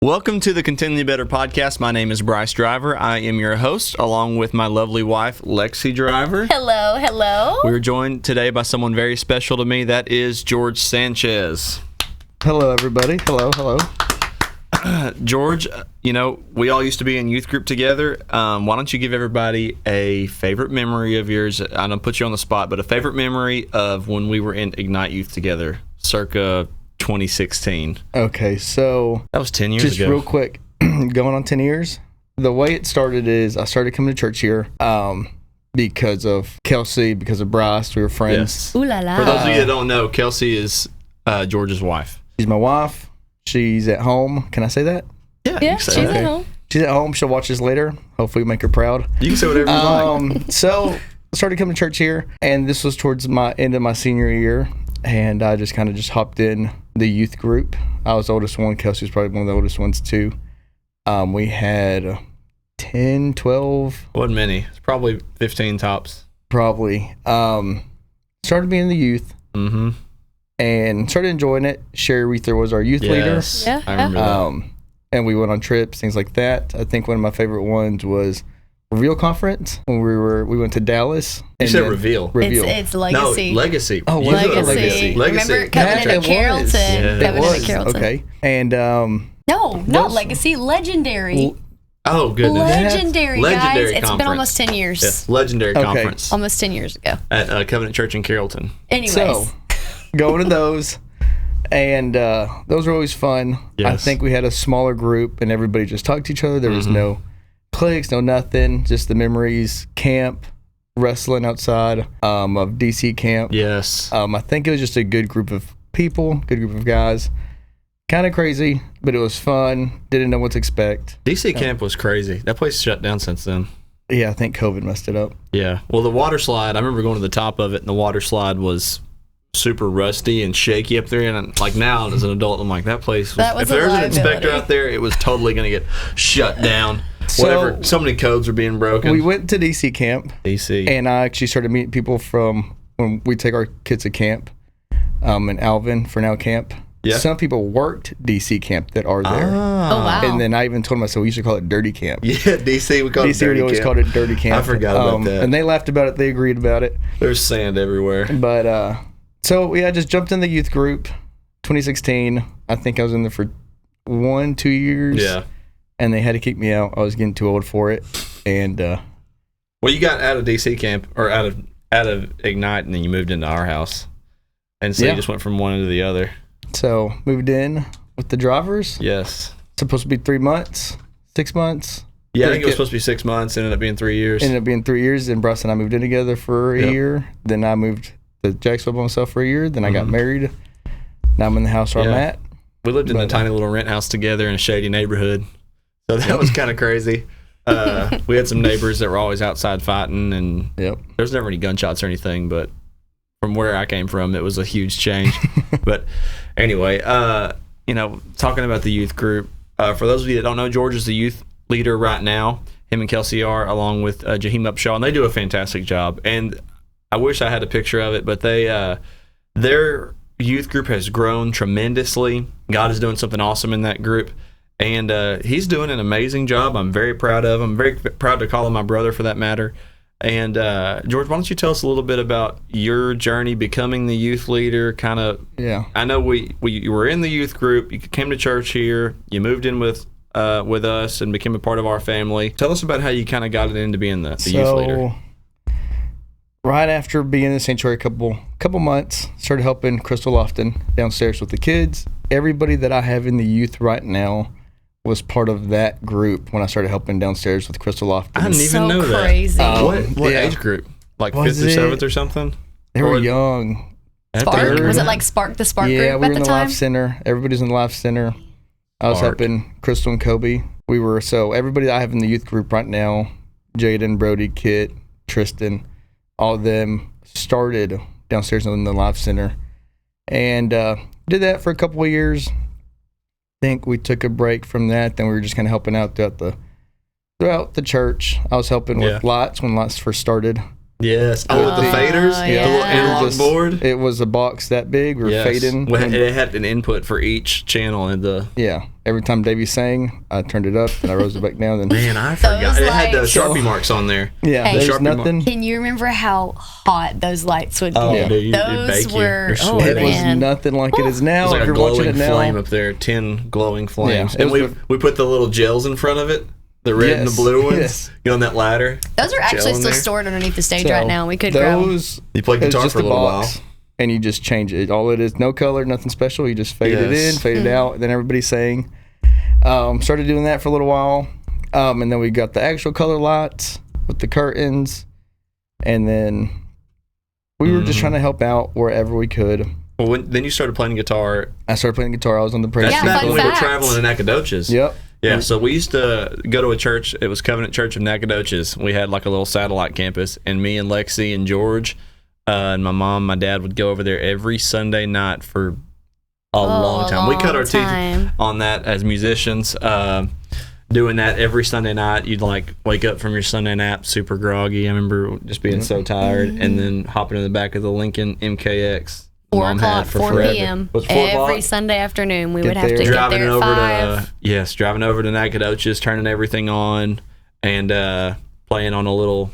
Welcome to the Continually Better podcast. My name is Bryce Driver. I am your host, along with my lovely wife, Lexi Driver. Hello, hello. We are joined today by someone very special to me. That is Jorge Sanchez. Hello, everybody. Hello. George, you know, we all used to be in youth group together. Why don't you give everybody a favorite memory of yours? I don't put you on the spot, but a favorite memory of when we were in Ignite Youth together, circa 2016. Okay, so that was 10 years just ago. Real quick, going on 10 years. The way it started is I started coming to church here because of Kelsey, because of Bryce. We were friends. Yes. Ooh la la. For those of you that don't know, Kelsey is George's wife. She's my wife. She's at home. Can I say that? Yeah, she's at home. She's at home. She'll watch this later. Hopefully make her proud. You can say whatever you like. So I started coming to church here, and this was towards my end of my senior year, and I just kind of hopped in the youth group. I was the oldest one. Kelsey was probably one of the oldest ones too. We had 10, 12. Wasn't many. It's probably 15 tops. Probably. Started being in the youth. Mm-hmm. And started enjoying it. Sherry Reether was our youth leader. Yeah, I remember that. And we went on trips, things like that. I think one of my favorite ones was Reveal Conference when we went to Dallas. You said Reveal. It's Legacy. No, Legacy. Oh, was it Legacy? Remember Covenant at Carrollton? Yeah. Covenant at Carrollton. Okay. And No, not Legacy. Legendary. Oh, goodness. Legendary, guys. Legendary It's been conference. almost 10 years. Yes, Legendary Conference. Almost 10 years ago. At Covenant Church in Carrollton. Anyways. So, going to those, and those were always fun. Yes. I think we had a smaller group, and everybody just talked to each other. There was no cliques, no nothing, just the memories, camp, wrestling outside of DC camp. Yes. I think it was just a good group of people, good group of guys. Kind of crazy, but it was fun. Didn't know what to expect. DC camp was crazy. That place shut down since then. Yeah, I think COVID messed it up. Yeah. Well, the water slide, I remember going to the top of it, and the water slide was super rusty and shaky up there. And like now, as an adult, I'm like, that place was, if there was an inspector out there, it was totally going to get shut down. Whatever. So many codes were being broken. We went to DC camp. DC. And I actually started meeting people from when we take our kids to camp in Alvin for now camp. Yeah. Some people worked DC camp that are there. Oh, wow. And then I even told myself we used to call it dirty camp. Yeah, DC, we called it dirty we always camp. called it dirty camp. I forgot about that. And they laughed about it. They agreed about it. There's sand everywhere. But so I just jumped in the youth group 2016. I think I was in there for 1-2 years. Yeah. And they had to kick me out. I was getting too old for it. And well, you got out of DC camp or out of Ignite, and then you moved into our house. And so you just went from one into the other. So moved in with the drivers. Yes. Supposed to be 3 months, 6 months. Yeah, I think it was supposed to be 6 months. Ended up being 3 years. Ended up being 3 years. And Bryce and I moved in together for a year. Then I moved to Jacksonville by myself for a year. Then I got married. Now I'm in the house where I'm at. We lived in a tiny little rent house together in a shady neighborhood. So that was kind of crazy. We had some neighbors that were always outside fighting, and there's never any gunshots or anything, but from where I came from, it was a huge change. But anyway, talking about the youth group, for those of you that don't know, George is the youth leader right now. Him and Kelsey are, along with Jaheim Upshaw, and they do a fantastic job. And I wish I had a picture of it, but their youth group has grown tremendously. God is doing something awesome in that group. And he's doing an amazing job. I'm very proud of him. I'm very proud to call him my brother, for that matter. And George, why don't you tell us a little bit about your journey becoming the youth leader? Kind of. Yeah. I know you were in the youth group. You came to church here. You moved in with us and became a part of our family. Tell us about how you kind of got it into being the youth leader. Right after being in the sanctuary a couple months, started helping Crystal Lofton downstairs with the kids. Everybody that I have in the youth right now was part of that group when I started helping downstairs with Crystal Lofton. I didn't even know crazy. That. What age group? Like 5th or 7th or something? They were young. Spark? Was it like Spark, the Spark group at the time? Yeah, we were in the Life Center. Everybody's in the Life Center. I was helping Crystal and Kobe. So everybody that I have in the youth group right now, Jaden, Brody, Kit, Tristan, all of them started downstairs in the Life Center. And did that for a couple of years. Think we took a break from that. Then we were just kind of helping out throughout the church. I was helping with lights when lights first started. Yes. Oh, with the faders? Yeah. The little analog board? It was a box that big. We were fading. Well, it had an input for each channel in the... Yeah. Every time Davey sang, I turned it up and I rose it back down. And Man, I forgot. It had the Sharpie marks on there. Yeah, Hey, there's nothing. Can you remember how hot those lights would get? Dude, Those were, It was nothing like it is now. It was like if a you're watching glowing it now, flame up there, 10 glowing flames. Yeah, and we put the little gels in front of it, the red and the blue ones, yes. On that ladder. Those are actually still stored underneath the stage right now. We could grab them. You play guitar for a little while. And you just change it. All it is, no color, nothing special. You just fade it in, fade it out. And then everybody sang. Started doing that for a little while. And then we got the actual color lights with the curtains. And then we were just trying to help out wherever we could. Well, then you started playing guitar. I started playing guitar. I was on the praise team. That's back when we were traveling in Nacogdoches. Yep. Yeah, so we used to go to a church. It was Covenant Church of Nacogdoches. We had like a little satellite campus, and me and Lexi and George and my mom, my dad would go over there every Sunday night for a long time. We cut our teeth on that as musicians. Doing that every Sunday night, you'd like wake up from your Sunday nap super groggy. I remember just being so tired, and then hopping in the back of the Lincoln MKX. 4 o'clock, 4 p.m. Every Sunday afternoon, we would have to get there at 5. Driving over to Nacogdoches, turning everything on, and playing on a little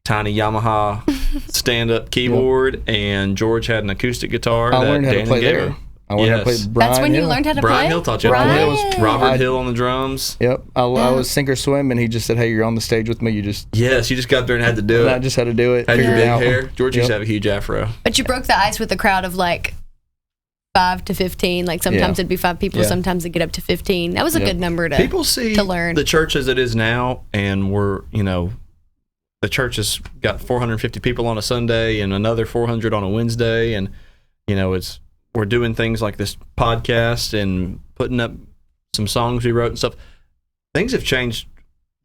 tiny Yamaha stand-up keyboard. And George had an acoustic guitar. I learned how to play there. I learned how to play Brian That's when Hill. you learned how to play? Brian Hill taught you how to play. It was Robert Hill on the drums. Yep. I was sink or swim, and he just said, hey, you're on the stage with me. You just got there and had to do it. I just had to do it. Had your big hair. George used to have a huge afro. But you broke the ice with a crowd of like 5 to 15. Like sometimes it'd be 5 people, sometimes it'd get up to 15. That was a good number to people see to learn. The church as it is now, and we're, the church has got 450 people on a Sunday and another 400 on a Wednesday, and we're doing things like this podcast and putting up some songs we wrote and stuff. Things have changed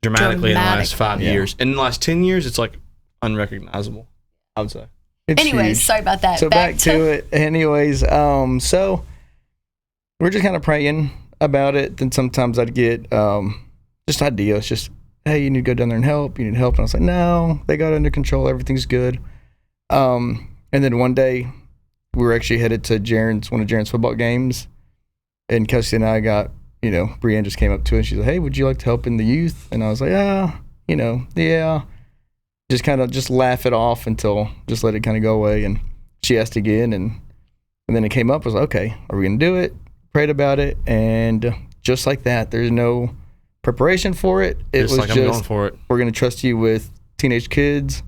dramatically in the last 5 years. In the last 10 years, it's like unrecognizable, I would say. Anyways, sorry about that. So back to it. Anyways, so we're just kind of praying about it. Then sometimes I'd get just ideas, just, hey, you need to go down there and help. You need help. And I was like, no, they got it under control. Everything's good. And then one day we were actually headed to one of Jaren's football games. And Kelsey and I got, Brienne just came up to us. She's like, hey, would you like to help in the youth? And I was like, yeah. Just kind of just laugh it off until just let it kind of go away. And she asked again, and then it came up. I was like, okay, are we going to do it? Prayed about it, and just like that, there's no preparation for it. It was like, I'm going for it. We're going to trust you with teenage kids.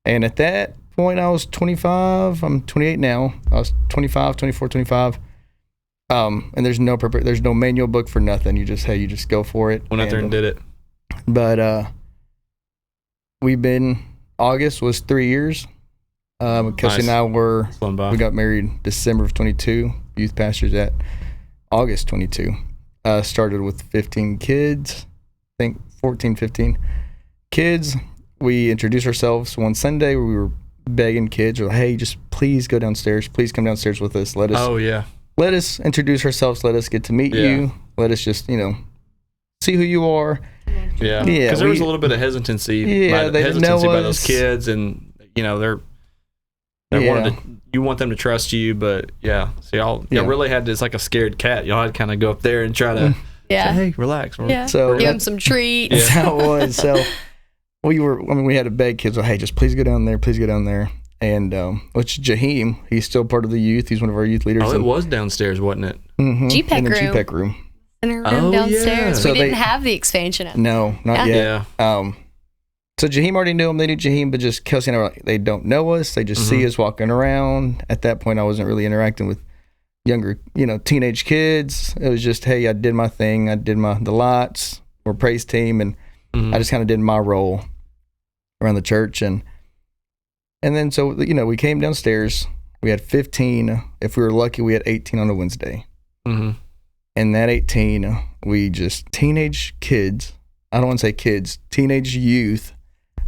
And at that point, I was 25. I'm 28 now. I was 25, 24, 25. And there's no manual book for nothing. You just go for it. Went out there and did it. But August was 3 years. Kelsey and I we got married December of 22, youth pastors at August 22. Started with 15 kids, I think 14, 15 kids. We introduced ourselves one Sunday where we were begging kids, or hey, just please go downstairs. Please come downstairs with us. Let us introduce ourselves. Let us get to meet you. Let us just, see who you are. Yeah, because there was a little bit of hesitancy by those kids, and you want them to trust you, but so y'all really had this like a scared cat. Y'all had to kind of go up there and try to say, hey, relax. So give them some treats. That's how it was. So we had to beg kids, hey, just please go down there. And which Jaheim, he's still part of the youth. He's one of our youth leaders. Oh, it was downstairs, wasn't it? Mm-hmm. GPEC room. In a room downstairs. Yeah. So we didn't have the expansion up. No, not yet. Yeah. So Jaheim already knew him. They knew Jaheim, but just Kelsey and I were like, they don't know us. They just see us walking around. At that point, I wasn't really interacting with younger, teenage kids. It was just, hey, I did my thing. I did the lights or praise team, and I just kind of did my role around the church. And then so, we came downstairs. We had 15. If we were lucky, we had 18 on a Wednesday. Mm-hmm. And that 18, we just teenage kids. I don't want to say kids, teenage youth.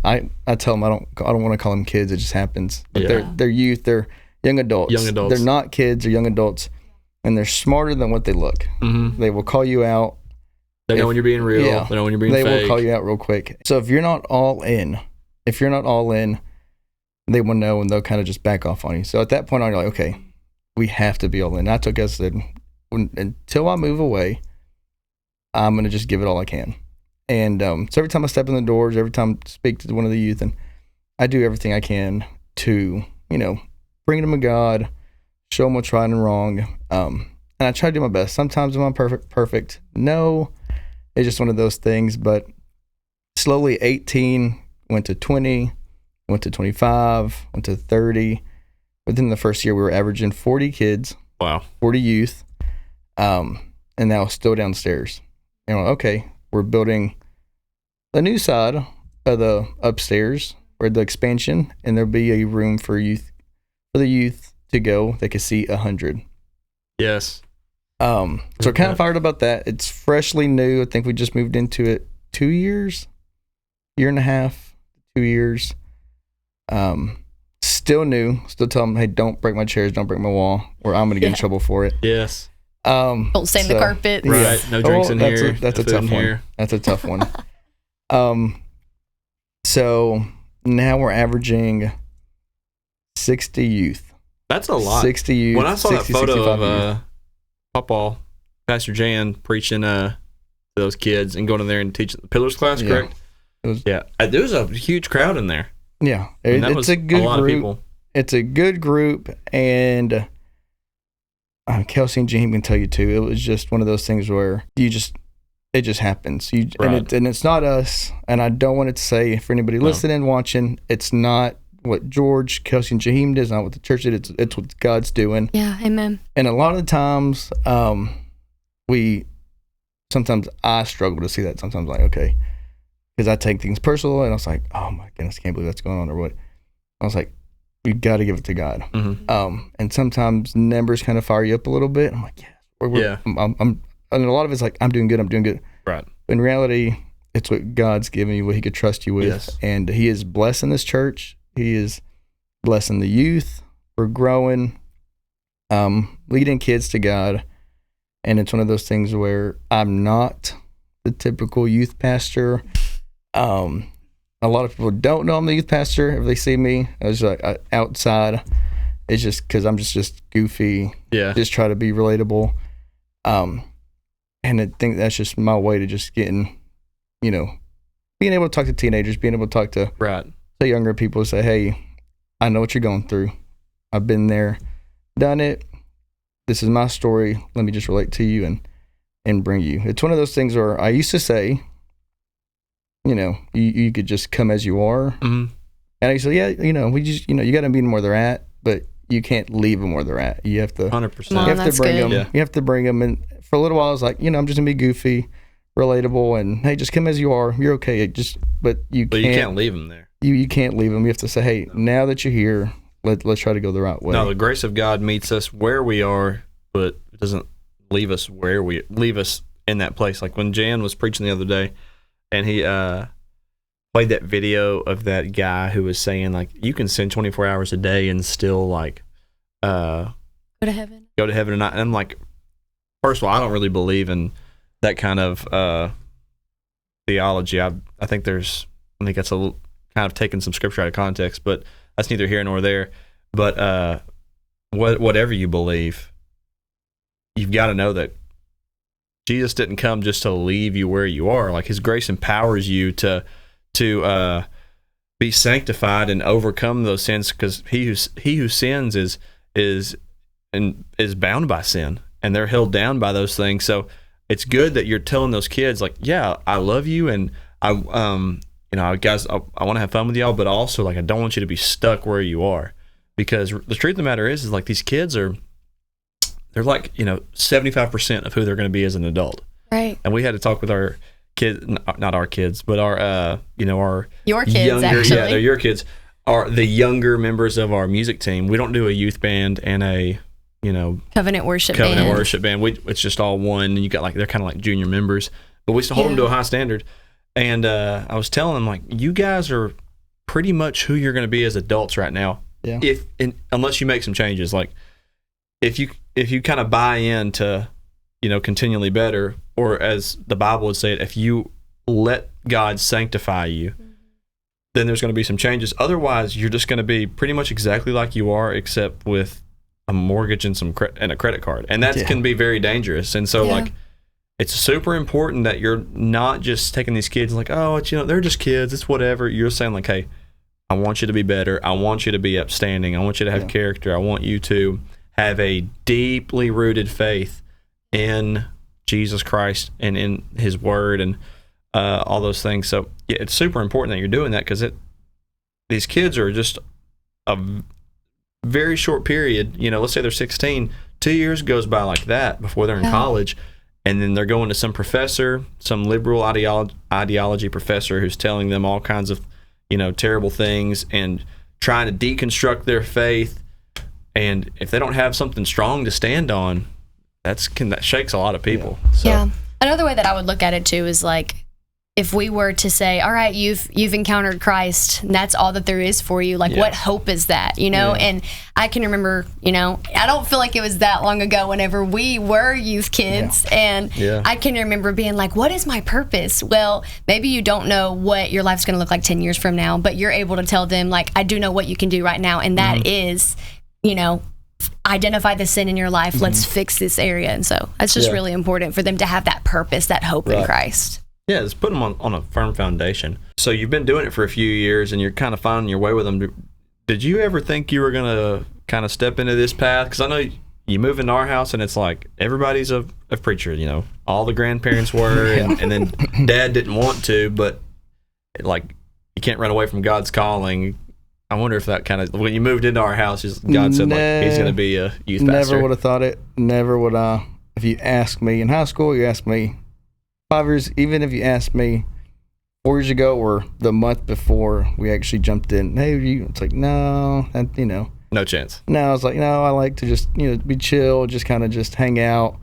I tell them I don't want to call them kids. It just happens. But they're youth. They're young adults. They're not kids. They're young adults, and they're smarter than what they look. Mm-hmm. They will call you out. They know when you're being real. Yeah, they know when you're being fake. They will call you out real quick. So if you're not all in, they will know, and they'll kind of just back off on you. So at that point, I'm like, okay, we have to be all in. I took us said, until I move away, I'm going to just give it all I can. And so every time I step in the doors, every time I speak to one of the youth, and I do everything I can to, bring them to God, show them what's right and wrong. And I try to do my best. Sometimes I'm perfect. No, it's just one of those things. But slowly 18, went to 20, went to 25, went to 30. Within the first year, we were averaging 40 kids. Wow. 40 youth. And that was still downstairs. Okay, we're building the new side of the upstairs or the expansion, and there'll be a room for the youth to go. They could see 100. Yes. So kind of fired about that. It's freshly new. I think we just moved into it 2 years, year and a half, 2 years. Still new. Still tell them, hey, don't break my chairs, don't break my wall, or I'm going to get in trouble for it. Yes. Don't stain the carpet. Right. No drinks in here. That's a tough one. That's a tough one. So now we're averaging 60 youth. That's a lot. 60 youth. When I saw that photo of Papa, Pastor Jan preaching to those kids and going in there and teaching the Pillars class, correct? There was a huge crowd in there. Yeah, it's a good group. Of people. It's a good group, and Kelsey and Jaheim can tell you too. It was just one of those things where it just happens. And it's not us. And I don't want it to say for anybody listening, watching, it's not what George, Kelsey, and Jaheim did. It's not what the church did. It's what God's doing. Yeah, amen. And a lot of the times, sometimes I struggle to see that. Sometimes like, okay, because I take things personal, and I was like, oh my goodness, I can't believe that's going on, or what. I was like, you got to give it to God. Mm-hmm. And sometimes numbers kind of fire you up a little bit. I'm like, I'm and a lot of it's like, I'm doing good. Right. In reality, it's what God's given you, what he could trust you with. Yes. And he is blessing this church. He is blessing the youth. We're growing, leading kids to God. And it's one of those things where I'm not the typical youth pastor. A lot of people don't know I'm the youth pastor. If they see me, I was like outside. It's just because I'm just goofy. Yeah. Just try to be relatable. And I think that's just my way to just getting, being able to talk to teenagers, being able to talk to younger people, say, hey, I know what you're going through. I've been there, done it. This is my story. Let me just relate to you and bring you. It's one of those things where I used to say, you could just come as you are. Mm-hmm. And I said, we just, you got to meet them where they're at, but you can't leave them where they're at. You have to 100%. You have to bring them. Yeah. You have to bring them. And for a little while, I was like, I'm just gonna be goofy, relatable, and hey, just come as you are. You're okay. But you can't leave them there. You can't leave them. You have to say, hey, now that you're here, let's try to go the right way. No, the grace of God meets us where we are, but it doesn't leave us in that place. Like when Jan was preaching the other day, and he played that video of that guy who was saying like, you can sin 24 hours a day and still like go to heaven and not. And I'm like, first of all, I don't really believe in that kind of theology. I think that's a little, kind of taking some scripture out of context, but that's neither here nor there. But whatever you believe, you've got to know that Jesus didn't come just to leave you where you are. Like his grace empowers you to be sanctified and overcome those sins, because he who sins is bound by sin, and they're held down by those things. So it's good that you're telling those kids like, yeah, I love you, and guys, I want to have fun with y'all, but also like I don't want you to be stuck where you are, because the truth of the matter is like these kids they're like 75% of who they're going to be as an adult. Right. And we had to talk with our kids, not our kids, but our your kids, younger, actually. yeah, they're your kids, are the younger members of our music team. We don't do a youth band and a covenant worship band. It's just all one, and you got like they're kind of like junior members, but we still hold them to a high standard. And I was telling them like, you guys are pretty much who you're going to be as adults right now. Yeah. Unless you make some changes, like if you kind of buy into continually better, or as the Bible would say it, if you let God sanctify you, then there's going to be some changes. Otherwise, you're just going to be pretty much exactly like you are, except with a mortgage and and a credit card, and that can be very dangerous. And so, like, it's super important that you're not just taking these kids like, oh, it's, they're just kids, it's whatever. You're saying like, hey, I want you to be better. I want you to be upstanding. I want you to have character. I want you to have a deeply rooted faith in Jesus Christ and in His Word and all those things. So it's super important that you're doing that, because these kids are just a very short period. Let's say they're 16. 2 years goes by like that before they're in college, and then they're going to some professor, some liberal ideology professor who's telling them all kinds of terrible things and trying to deconstruct their faith. And if they don't have something strong to stand on, that shakes a lot of people. So. Another way that I would look at it too is like, if we were to say, all right, you've encountered Christ, and that's all that there is for you, like what hope is that, And I can remember, I don't feel like it was that long ago whenever we were youth kids, and I can remember being like, what is my purpose? Well, maybe you don't know what your life's going to look like 10 years from now, but you're able to tell them, like, I do know what you can do right now, and that is, identify the sin in your life, let's fix this area. And so that's just really important for them to have that purpose, that hope in Christ. Yeah, just put them on a firm foundation. So you've been doing it for a few years, and you're kind of finding your way with them. Did you ever think you were going to kind of step into this path? Because I know you move into our house, and it's like everybody's a preacher, All the grandparents were, and then Dad didn't want to, but like you can't run away from God's calling. I wonder if that kind of, when you moved into our house, God said like He's going to be a youth pastor. Never would have thought it. Never would I. If you asked me in high school, you asked me 5 years, even if you asked me 4 years ago or the month before we actually jumped in, hey, it's like, no, no chance. No, I was like, no, I like to just, be chill, just kind of just hang out.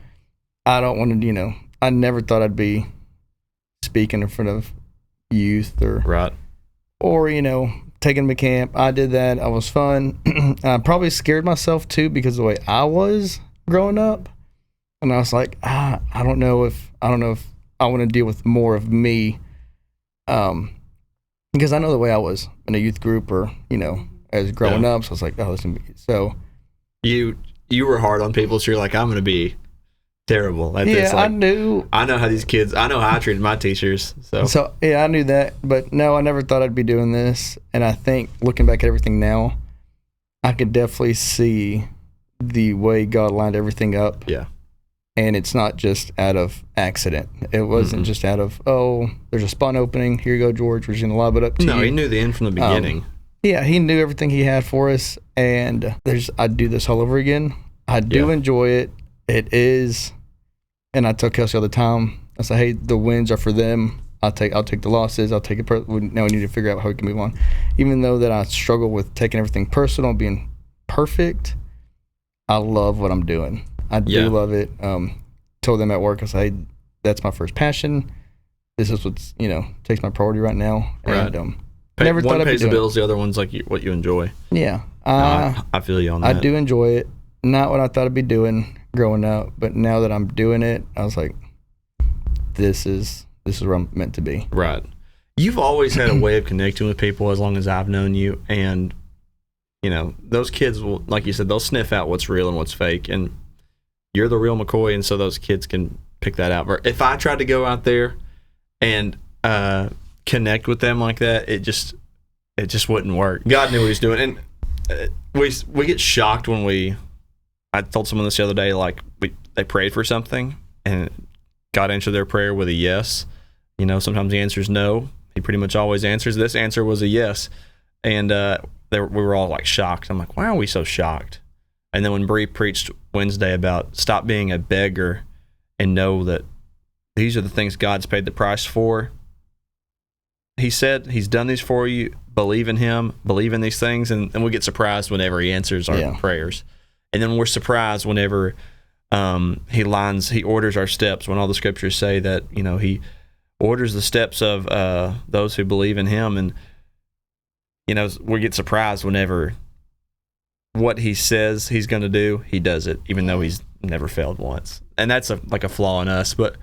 I don't want to, I never thought I'd be speaking in front of youth or taking them to camp. I did that. I was fun. I probably scared myself too, because of the way I was growing up. And I was like, I don't know if I want to deal with more of me, because I know the way I was in a youth group or, as growing up. So I was like, oh, listen. So you were hard on people. So you're like, I'm going to be terrible at this. Like, I know how these kids, I know how I treated my teachers. So I knew that, but no, I never thought I'd be doing this. And I think looking back at everything now, I could definitely see the way God lined everything up. Yeah. And it's not just out of accident. It wasn't just out of, oh, there's a spawn opening. Here you go, George. We're just going to lob it up to you. No, He knew the end from the beginning. He knew everything He had for us. And I'd do this all over again. I do enjoy it. It is, and I tell Kelsey all the time, I say, hey, the wins are for them. I'll take the losses. I'll take it. Now we need to figure out how we can move on. Even though that I struggle with taking everything personal, being perfect, I love what I'm doing. I do love it. Told them at work, I said, hey, that's my first passion. This is what's, takes my priority right now. Right. And never thought I'd be doing it. One pays the bills, the other one's like what you enjoy. Yeah. I feel you on that. I do enjoy it. Not what I thought I'd be doing growing up, but now that I'm doing it, I was like, this is where I'm meant to be. Right. You've always had a way of connecting with people as long as I've known you, and those kids will, like you said, they'll sniff out what's real and what's fake, and you're the real McCoy, and so those kids can pick that out. But if I tried to go out there and connect with them like that, it just wouldn't work. God knew what He was doing, and we get shocked when I told someone this the other day, like they prayed for something, and God answered their prayer with a yes. Sometimes the answer is no. He pretty much always answers. This answer was a yes, and we were all like shocked. I'm like, why are we so shocked? And then when Bree preached Wednesday about stop being a beggar and know that these are the things God's paid the price for, He said He's done these for you. Believe in Him. Believe in these things. And we get surprised whenever He answers our prayers. And then we're surprised whenever He orders our steps, when all the scriptures say that, He orders the steps of those who believe in Him. And, we get surprised whenever what He says He's going to do, He does it, even though He's never failed once. And that's like a flaw in us. But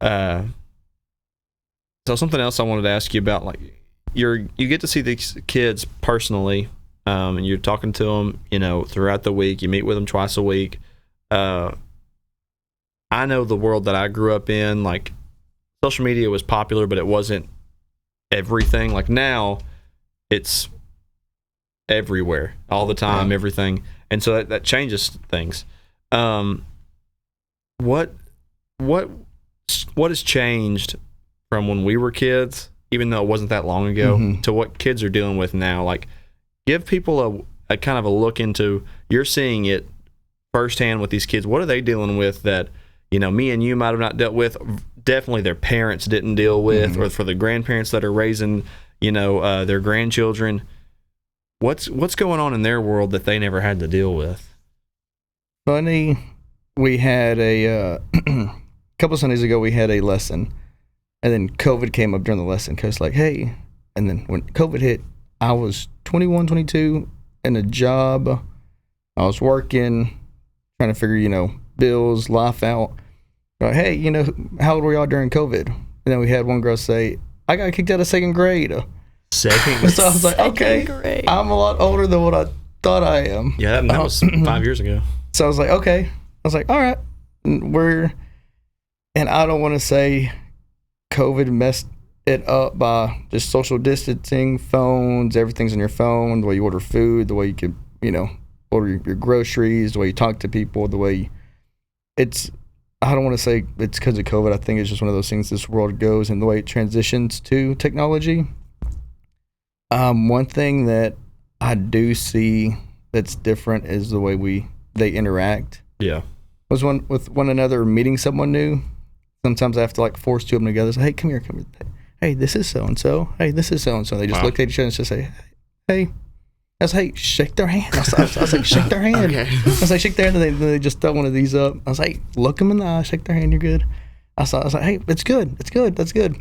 so something else I wanted to ask you about, like, you get to see these kids personally, and you're talking to them, throughout the week. You meet with them twice a week. I know the world that I grew up in, like, social media was popular, but it wasn't everything. Like, now it's everywhere all the time, everything. And so that changes things. What has changed from when we were kids, even though it wasn't that long ago, to what kids are dealing with now? Like, give people a kind of a look into, you're seeing it firsthand with these kids. What are they dealing with that, me and you might have not dealt with? Definitely their parents didn't deal with, or for the grandparents that are raising, their grandchildren. What's going on in their world that they never had to deal with? Funny, we had a couple Sundays ago, we had a lesson, and then COVID came up during the lesson, because like, hey, and then when COVID hit, I was 21, 22, in a job. I was working, trying to figure, bills, life out. Like, hey, how old were y'all during COVID? And then we had one girl say, I got kicked out of second grade. Second? So I was like, okay, grade. I'm a lot older than what I thought I am. Yeah, that was 5 years ago. So I was like, okay. I was like, all right, and I don't want to say COVID messed it up by just social distancing, phones, everything's on your phone, the way you order food, the way you could, order your groceries, the way you talk to people, the way I don't want to say it's because of COVID. I think it's just one of those things this world goes and the way it transitions to technology. One thing that I do see that's different is the way they interact. Yeah. Was with one another, meeting someone new. Sometimes I have to like force two of them together. Say, hey, come here. Hey, this is so-and-so. Hey, this is so-and-so. They just look at each other and just say, hey. I was like, hey, shake their hand. I was like, shake their hand. Okay. I was like, shake their hand. And they just throw one of these up. I was like, look them in the eye, shake their hand, you're good. I was like, hey, it's good. It's good. That's good.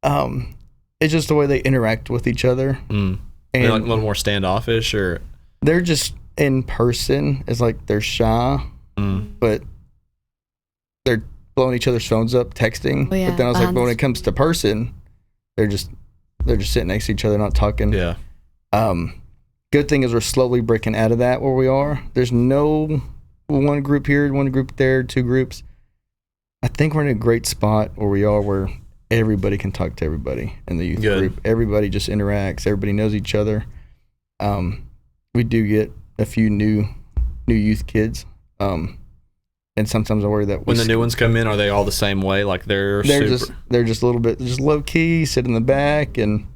It's just the way they interact with each other. And like a little more standoffish, or? They're just in person. It's like they're shy, but they're blowing each other's phones up, texting. Oh, yeah. But then I was like, but when it comes to person, they're just sitting next to each other, not talking. Yeah. Good thing is we're slowly breaking out of that where we are. There's no one group here, one group there, two groups. I think we're in a great spot where we are, where everybody can talk to everybody in the youth group. Everybody just interacts. Everybody knows each other. We do get a few new youth kids. And sometimes I worry that when the new ones come in, are they all the same way? Like they're just a little bit just low key, sit in the back, and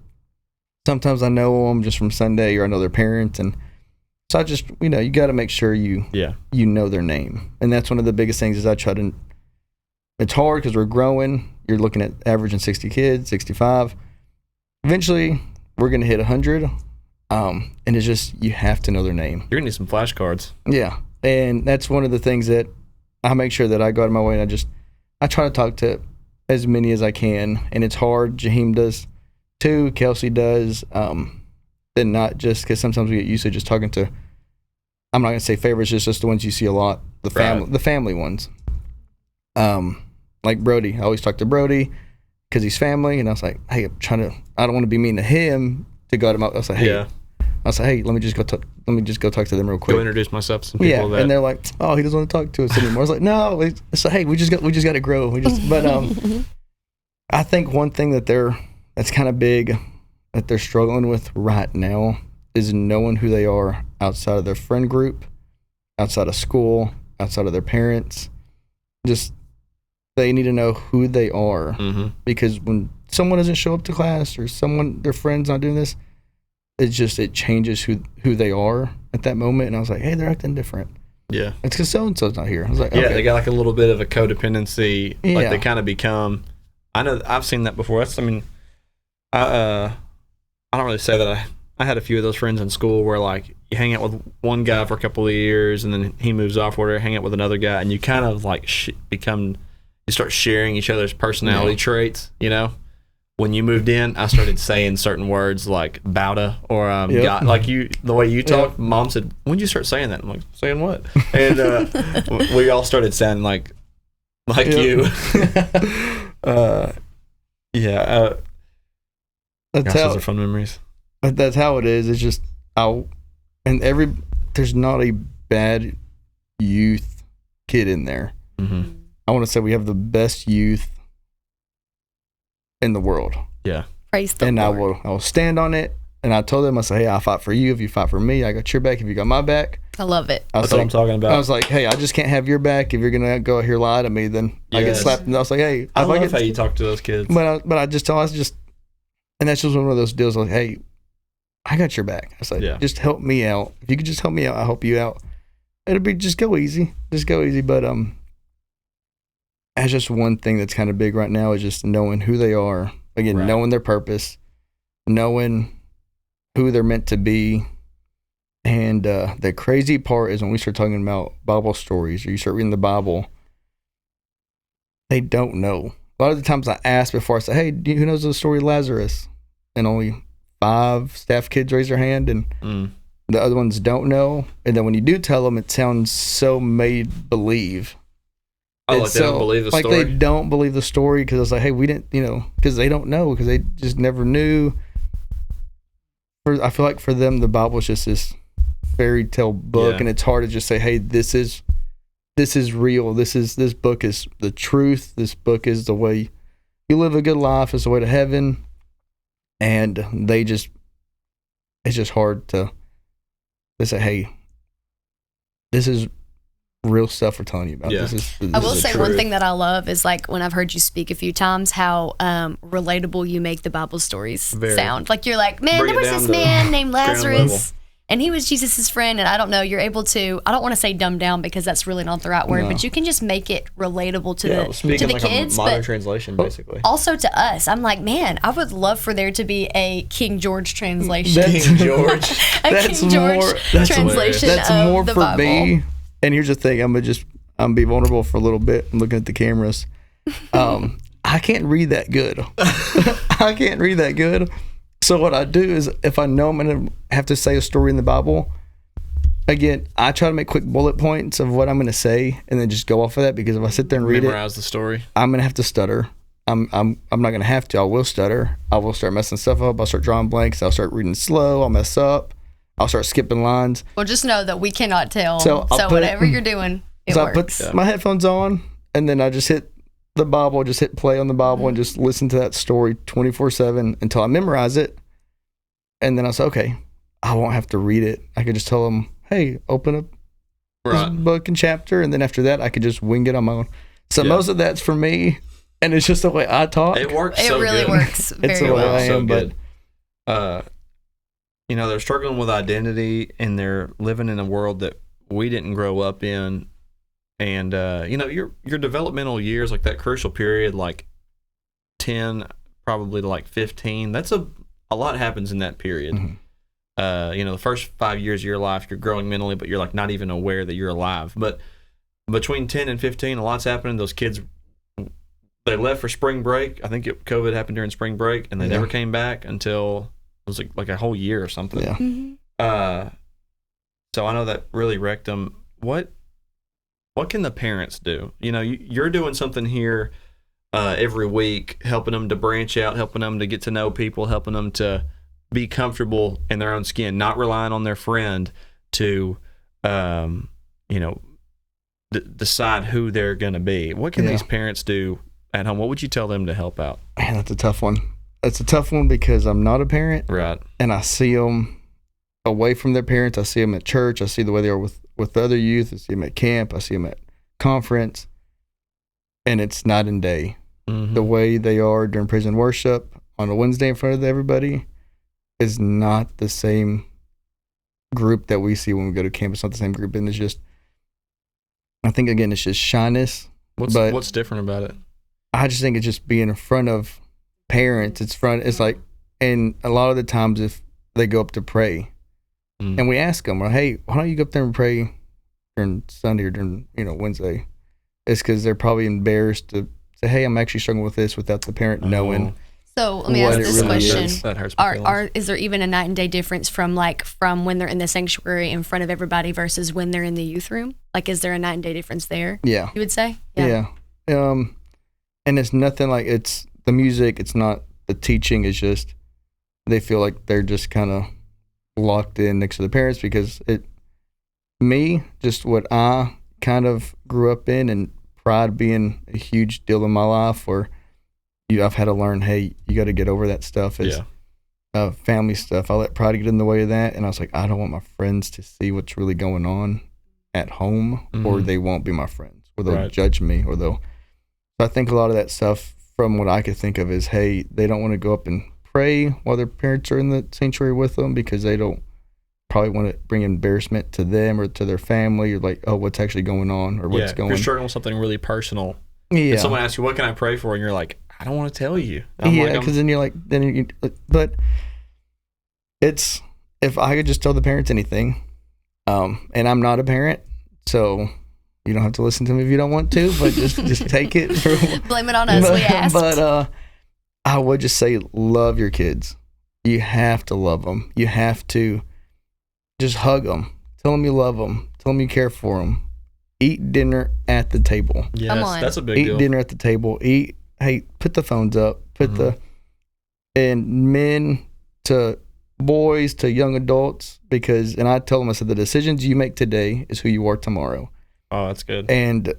sometimes I know them just from Sunday, or I know their parents, and so I just you got to make sure you know their name, and that's one of the biggest things is I try to. It's hard because we're growing. You're looking at averaging 60 kids, 65. Eventually, we're gonna hit 100, and it's just you have to know their name. You're gonna need some flashcards. Yeah, and that's one of the things that I make sure that I go out of my way, and I try to talk to as many as I can, and it's hard. Jaheim does too, Kelsey does, and not just because sometimes we get used to just talking to, I'm not gonna say favorites, just the ones you see a lot, the family ones. Like Brody, I always talk to Brody because he's family, and I was like, hey, I don't want to be mean to him to go to my. I was like, hey, let me just go talk to them real quick. Go introduce myself to some people. Yeah, and they're like, oh, he doesn't want to talk to us anymore. I was like, no, it's like, hey, we just got to grow. But I think one thing that's kind of big that they're struggling with right now is knowing who they are outside of their friend group, outside of school, outside of their parents. Just they need to know who they are, because when someone doesn't show up to class, or their friend's not doing this, it changes who they are at that moment. And I was like, hey, they're acting different. Yeah, it's because so and so's not here. I was like, okay. They got like a little bit of a codependency. Yeah. Like they kind of become. I know I've seen that before. I don't really say that I had a few of those friends in school where like you hang out with one guy for a couple of years, and then he moves off, or hang out with another guy, and you kind of like you start sharing each other's personality traits. When you moved in, I started saying certain words like "bowda" or God, like the way you talk. Yep. Mom said, "When did you start saying that?" I'm like, "Saying what?" And we all started sounding like you. Those are fun memories. But that's how it is. It's just there's not a bad youth kid in there. Mm-hmm. I want to say we have the best youth in the world. Yeah. Praise the Lord. I will stand on it. And I told them, I said, hey, I'll fight for you. If you fight for me, I got your back. If you got my back. I love it. That's what I'm talking about. I was like, hey, I just can't have your back. If you're going to go out here lie to me, then I get slapped. And I was like, hey. I love how you talk to those kids. But I just tell us and that's just one of those deals like, hey, I got your back. I was like, just help me out. If you could just help me out, I'll help you out. It'll be just go easy. Just go easy. But that's just one thing that's kind of big right now is just knowing who they are. Again, knowing their purpose, knowing who they're meant to be. And the crazy part is when we start talking about Bible stories or you start reading the Bible, they don't know. A lot of the times I ask before I say, hey, who knows the story of Lazarus? And only 5 staff kids raise their hand and the other ones don't know. And then when you do tell them, it sounds so made believe. Oh, like they don't believe the story? Like they don't believe the story because I was like, hey, we didn't, because they don't know because they just never knew. I feel like for them, the Bible is just this fairy tale book and it's hard to just say, hey, this is real. This book is the truth. This book is the way you live a good life. It's the way to heaven. And it's just hard to say, hey, this is real stuff we're telling you about. Yeah. I will say one thing that I love is like when I've heard you speak a few times, how relatable you make the Bible stories sound. Like you're like, man, there was this man named Lazarus. And he was Jesus' friend, and I don't know, you're able to, I don't want to say dumb down because that's really not the right word, but you can just make it relatable to the like kids. A modern translation, basically. Also to us. I'm like, man, I would love for there to be a King George translation. King George. King George translation that's of more the for Bible. me. And here's the thing, I'm be vulnerable for a little bit. I'm looking at the cameras. I can't read that good. I can't read that good. So what I do is if I know I'm going to have to say a story in the Bible, again, I try to make quick bullet points of what I'm going to say and then just go off of that because if I sit there and memorize the story, I'm going to have to stutter. I'm not going to have to. I will stutter. I will start messing stuff up. I'll start drawing blanks. I'll start reading slow. I'll mess up. I'll start skipping lines. Well, just know that we cannot tell. So whatever you're doing, it works. I put my headphones on and then I just hit the Bible, just hit play on the Bible and just listen to that story 24/7 until I memorize it. And then I say, okay, I won't have to read it. I could just tell them, hey, open up this book and chapter. And then after that, I could just wing it on my own. So most of that's for me. And it's just the way I talk. It works It so really good. works It's very the way well. I am, so good. They're struggling with identity and they're living in a world that we didn't grow up in. And, your developmental years, like that crucial period, like 10, probably to like 15, that's a lot happens in that period. Mm-hmm. The first 5 years of your life, you're growing mentally, but you're like not even aware that you're alive. But between 10 and 15, a lot's happening. Those kids, they left for spring break. I think COVID happened during spring break, and they never came back until it was like a whole year or something. Yeah. Mm-hmm. So I know that really wrecked them. What can the parents do? You're doing something here every week, helping them to branch out, helping them to get to know people, helping them to be comfortable in their own skin, not relying on their friend to, decide who they're going to be. What can these parents do at home? What would you tell them to help out? Man, that's a tough one. It's a tough one because I'm not a parent. Right. And I see them away from their parents. I see them at church. I see the way they are with the other youth. I see them at camp. I see them at conference. And it's night and day. Mm-hmm. The way they are during praise and worship on a Wednesday in front of everybody is not the same group that we see when we go to camp. It's not the same group. And it's just, I think, again, it's just shyness. What's different about it? I just think it's just being in front of parents. It's like, and a lot of the times if they go up to pray and we ask them, well, hey, why don't you go up there and pray during Sunday or during, Wednesday? It's because they're probably embarrassed to say, hey, I'm actually struggling with this without the parent knowing. So let me ask this really question. is. That hurts my feelings. Is there even a night and day difference from when they're in the sanctuary in front of everybody versus when they're in the youth room? Like, is there a night and day difference there? Yeah. You would say? Yeah. And it's nothing like it's the music. It's not the teaching. It's just they feel like they're just kind of locked in next to the parents because just what I kind of grew up in, and pride being a huge deal in my life, where I've had to learn, hey, you got to get over that stuff. Family stuff. I let pride get in the way of that, and I was like, I don't want my friends to see what's really going on at home, or they won't be my friends, or they'll judge me, or they'll. So I think a lot of that stuff, from what I could think of, is, hey, they don't want to go up and pray while their parents are in the sanctuary with them because they don't probably want to bring embarrassment to them or to their family, or like, oh, what's actually going on, or what's going on. You're struggling with something really personal. Yeah. And someone asks you, what can I pray for? And you're like, I don't want to tell you. Because then you're like, but it's, if I could just tell the parents anything, and I'm not a parent, so you don't have to listen to me if you don't want to, but just take it. Blame it on us, we asked. But I would just say, love your kids. You have to love them. You have to just hug them. Tell them you love them. Tell them you care for them. Eat dinner at the table. Yes, that's a big deal. Eat dinner at the table. Hey, put the phones up. And men to boys to young adults, and I tell them, I said, the decisions you make today is who you are tomorrow. Oh, that's good. And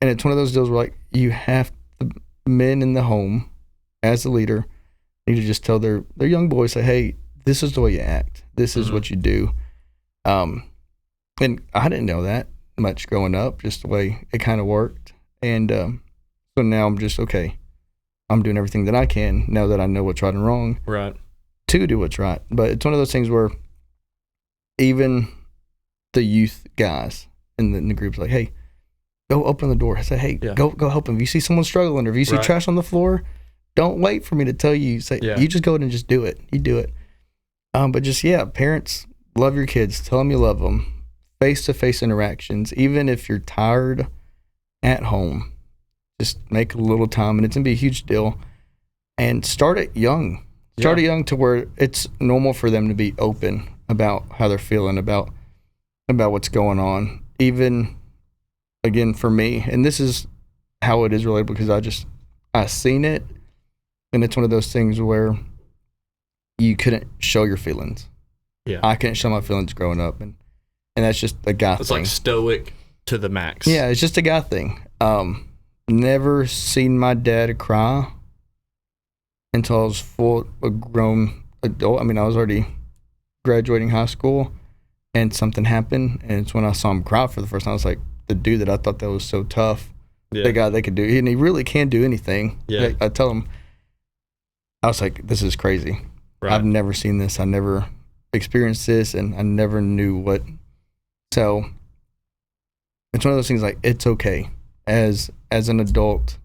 it's one of those deals where, like, you have the men in the home, as the leader, need to just tell their young boys, say, hey, this is the way you act. This is what you do. And I didn't know that much growing up, just the way it kind of worked. And so now I'm just, okay, I'm doing everything that I can now that I know what's right and wrong. Right. To do what's right. But it's one of those things where even the youth guys in the group's like, hey, go open the door. I say, hey, go help them. If you see someone struggling, or if you see trash on the floor, don't wait for me to tell you. Say, you just go ahead and just do it. You do it. But just, parents, love your kids. Tell them you love them. Face-to-face interactions, even if you're tired at home, just make a little time, and it's going to be a huge deal. And start it young. Start it young to where it's normal for them to be open about how they're feeling, about what's going on. Even, again, for me, and this is how it is relatable, because I seen it, and it's one of those things where you couldn't show your feelings. Yeah. I couldn't show my feelings growing up, and that's just a guy thing. It's like stoic to the max. Yeah, it's just a guy thing. Never seen my dad cry until I was a grown adult. I mean, I was already graduating high school, and something happened, and it's when I saw him cry for the first time. I was like, the dude that I thought that was so tough, the guy that could do, and he really can do anything. Yeah. I tell him, I was like, this is crazy. Right. I've never seen this. I never experienced this, and I never knew what. So it's one of those things, like, it's okay as an adult.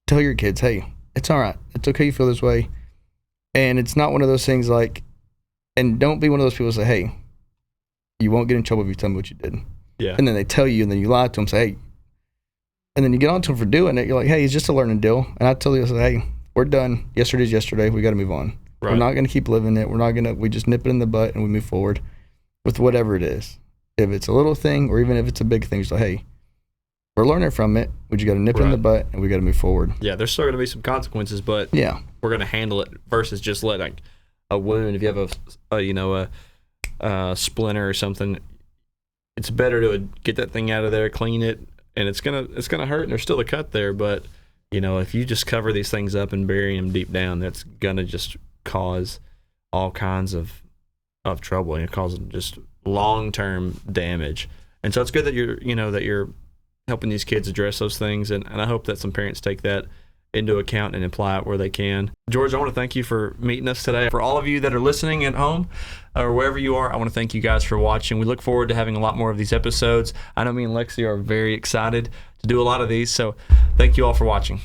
Tell your kids, hey, it's all right. It's okay you feel this way. And it's not one of those things like, and don't be one of those people who say, hey, you won't get in trouble if you tell me what you did. Yeah. And then they tell you, and then you lie to them, say, hey. And then you get on to them for doing it. You're like, hey, it's just a learning deal. And I tell you, I say, hey, we're done. Yesterday's yesterday. We got to move on. Right. We're not going to keep living it. We just nip it in the butt and we move forward with whatever it is. If it's a little thing, or even if it's a big thing, just like, hey, we're learning from it. We just got to nip it in the butt, and we got to move forward. Yeah, there's still going to be some consequences, but we're going to handle it versus just letting a wound. If you have a splinter or something, it's better to get that thing out of there, clean it, and it's gonna hurt, and there's still a cut there. But if you just cover these things up and bury them deep down, that's gonna just cause all kinds of trouble, and it causes just long-term damage. And so it's good that you're helping these kids address those things, and I hope that some parents take that into account and apply it where they can. George, I want to thank you for meeting us today. For all of you that are listening at home or wherever you are, I want to thank you guys for watching. We look forward to having a lot more of these episodes. I know me and Lexi are very excited to do a lot of these, so thank you all for watching.